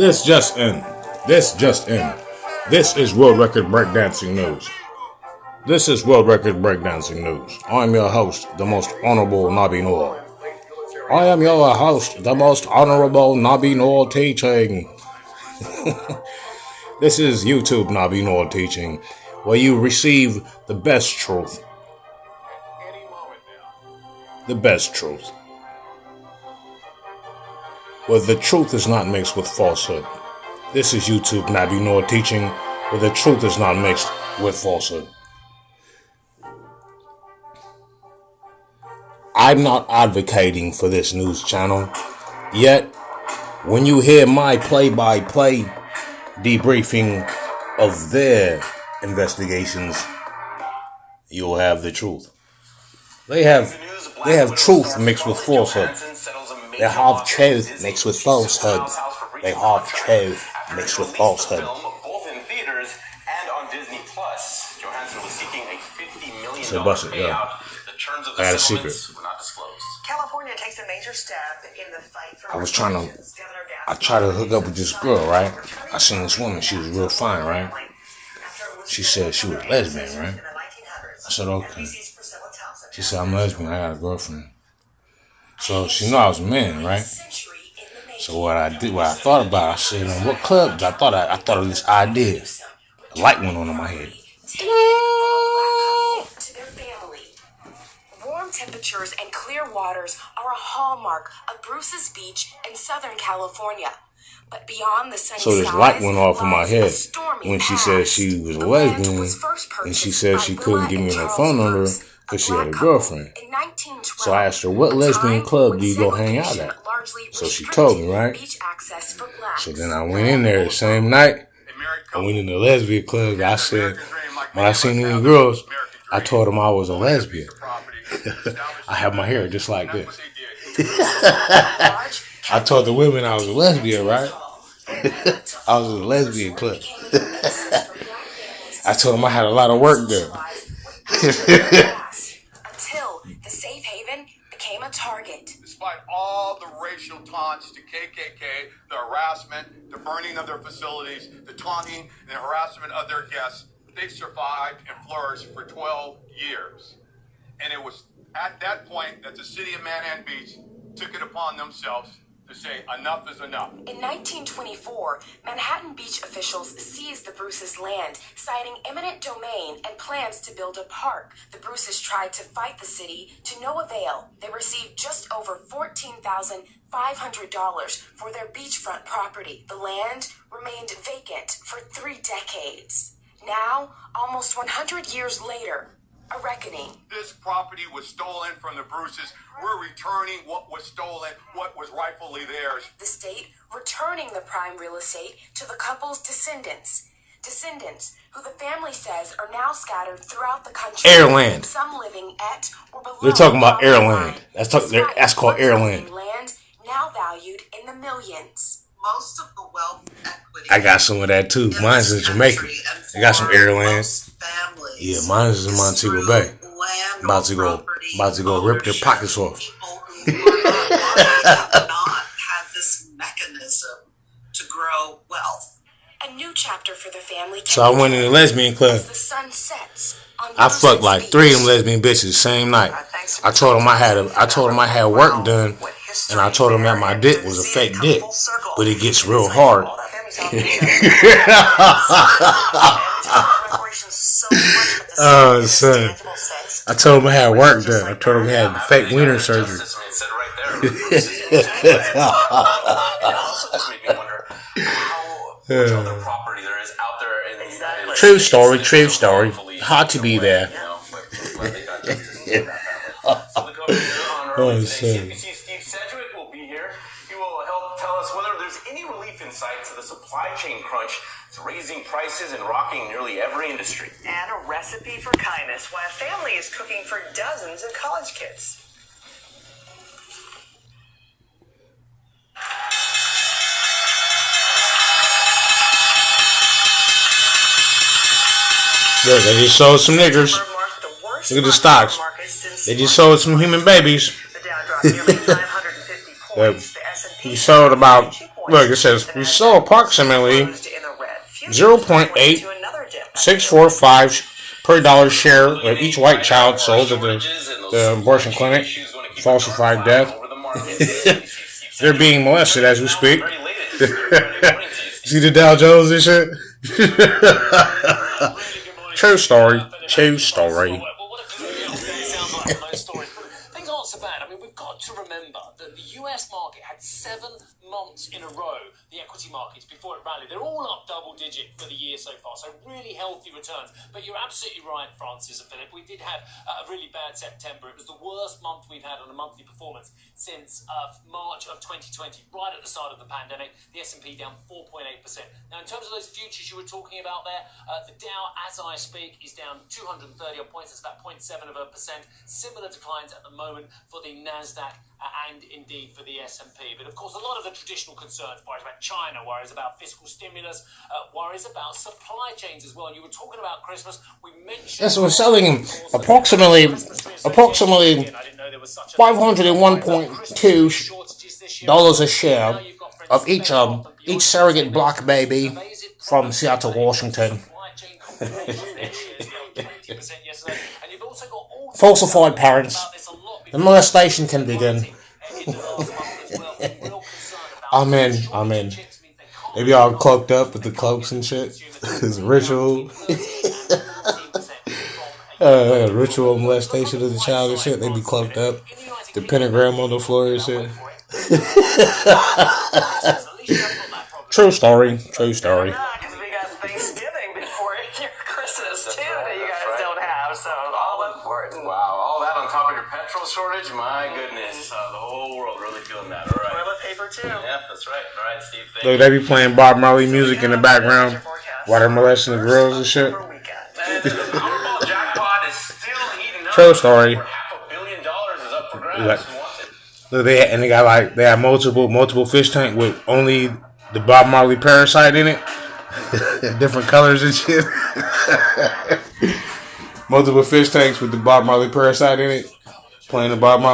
This just in. This just in. This is World Record Breakdancing News. This is World Record Breakdancing News. I'm your host, the most honorable Nabinur. I am your host, the most honorable Nabinur Teaching. This is YouTube Nabinur Teaching, where you receive the best truth. The best truth. Where the truth is not mixed with falsehood. This is YouTube Nabinur Teaching, where the truth is not mixed with falsehood. I'm not advocating for this news channel, yet when you hear my play-by-play debriefing of their investigations, you'll have the truth. They have truth mixed with falsehood. They have truth mixed with falsehood. They have truth mixed with falsehood. Both in theaters and on Disney Plus. Johansson was seeking a $50 million payout. The terms of the settlements were not disclosed. California takes a major step in the fight for I tried to hook up with this girl, right? I seen this woman, she was real fine, right? She said she was lesbian, right? I said, okay. She said, I'm lesbian, I got a girlfriend. So she knew I was a man, right? So what I thought about, I said, what club? I thought of this idea. A light went on in my head. Warm temperatures and clear waters are a hallmark of Bruce's Beach in Southern California. But beyond the sunny So this light went off in my head when she said she was a lesbian, and she said she couldn't give me her phone number because she had a girlfriend. So I asked her, what lesbian club do you go hang out at? So she told me, right? So then I went in there the same night. I went in the lesbian club. I said, when I seen these girls, I told them I was a lesbian. I have my hair just like this. I told the women I was a lesbian, right? I was in a lesbian club. I told them I had a lot of work done. Until the safe haven became a target. Despite all the racial taunts to KKK, the harassment, the burning of their facilities, the taunting and the harassment of their guests, they survived and flourished for 12 years. And it was at that point that the city of Manhattan Beach took it upon themselves to say enough is enough. In 1924, Manhattan Beach officials seized the Bruce's land, citing eminent domain and plans to build a park. The Bruces tried to fight the city to no avail. They received just over $14,500 for their beachfront property. The land remained vacant for 3 decades. Now, almost 100 years later, a reckoning. This property was stolen from the Bruces. We're returning what was stolen, what was rightfully theirs. The state returning the prime real estate to the couple's descendants. Descendants who the family says are now scattered throughout the country. Airland. Some living at or below. They're talking about airland. That's called airland. Land now valued in the millions. Most of the wealth equity. I got some of that too. Mine's in Jamaica. I got some airland. Yeah, mine's in Montego Bay. About to go rip their pockets off. People who have not had this mechanism to grow wealth. A new chapter for the family. So I went in the lesbian club. The sun sets on I fucked like 3 of them lesbian bitches the same night. I told them I had work done, and I told them that my dick was a fake dick, but it gets real hard. Oh, son. I told him I had work done. I told him I had fake wiener surgery. True story, true story. Hard to be there. Oh, son. Insight to the supply chain crunch. It's raising prices and rocking nearly every industry. And a recipe for kindness while a family is cooking for dozens of college kids. Look, they just sold some niggers. Look at the stocks. They just sold some human babies. He sold about Look, it says we saw approximately 0.8645 per dollar share of each white child sold at the abortion clinic. Falsified death. They're being molested as we speak. See the Dow Jones and shit? True story. True story. Things aren't so bad. I mean, we've got to remember that the US market had 7 months in a row, the equity markets, before it rallied. They're all up double digit for the year so far, so really healthy returns. But you're absolutely right, Francis and Philip. We did have a really bad September. It was the worst month we've had on a monthly performance since March of 2020, right at the start of the pandemic. The S&P down 4.8%. Now, in terms of those futures you were talking about there, the Dow, as I speak, is down 230 odd points. That's about 0.7%. Similar declines at the moment for the NASDAQ and indeed for the S&P. But of course, a lot of the traditional concerns, worries about China, worries about fiscal stimulus, worries about supply chains as well. And you were talking about Christmas. We mentioned... Yes, we're selling him approximately $501.2 a share of each surrogate black baby from Seattle, Washington. Falsified parents. The molestation can begin. Amen. Amen. They be all cloaked up with the cloaks and shit. It's a ritual. Ritual molestation of the child and shit. They be cloaked up. The pentagram on the floor and shit. True story. True story. Because we got Thanksgiving before your Christmas too that you guys don't have, so all important. Wow, all that on top of your petrol shortage? My goodness, the whole world really feeling that. All right. Toilet paper too. Yeah, that's right. All right, Steve. Look, they be playing Bob Marley music in the background while they're molesting the girls and shit. And the Powerball jackpot is still heating up. True story. $500 million is up for grabs. Look, they have multiple fish tank with only the Bob Marley parasite in it. Different colors and shit. Multiple fish tanks with the Bob Marley parasite in it. Playing the Bob Marley.